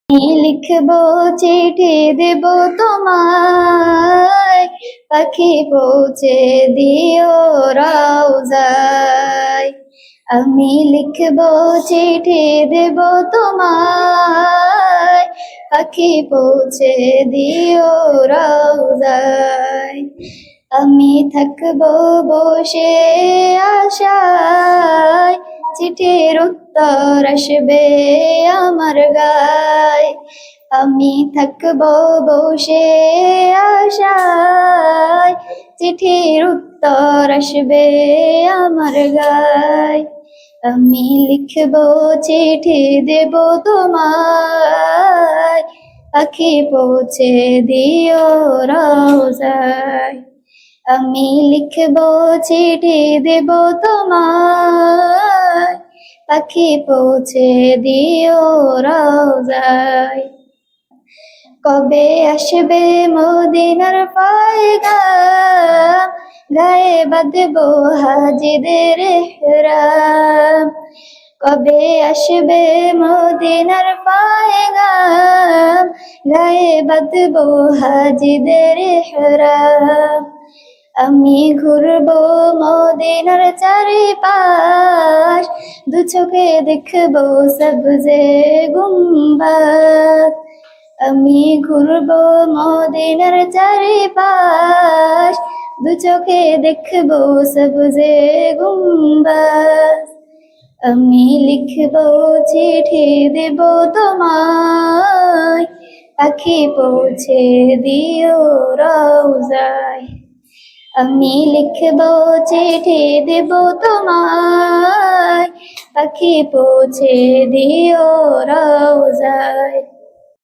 লিখবো চিঠি দেব তোমায়, পাখি পৌঁছে দিও রওজায়। আমি লিখবো চিঠি দেব তোমায়, পাখি পৌঁছে দিও রওজায়। আমি থাকবো বসে আশায়, চিঠির উত্তর আসবে আমার গায়। আমি থাকবো বসে আশায়, চিঠির উত্তর আসবে আমার গায়। আমি লিখবো চিঠি দেব তোমায়, পাখি পৌঁছে দিও রওজায়। আমি লিখবো চিঠি দেব তোমায়, পাখি পৌঁছে দিও রওজায়। কবে আসবে মদিনার পয়গাম, গায়ে বাঁধবো হাজিদের ইহরাম। কবে আসবে মদিনার পয়গাম, গায়ে বাঁধবো হাজিদের ইহরাম। আমি ঘুরবো মদিনার চারিপাশ, দু চোখে দেখবো সবজে গুম্বাদ। আমি ঘুরবো মদিনার চারিপাশ, দু চোখে দেখবো সবজে গুম্বাদ। আমি লিখবো চিঠি দেব তোমায়, পাখি পৌঁছে দিও রওজায়। আমি লিখবো চিঠি দেব তোমায়, পাখি পৌঁছে দিও রওজায়।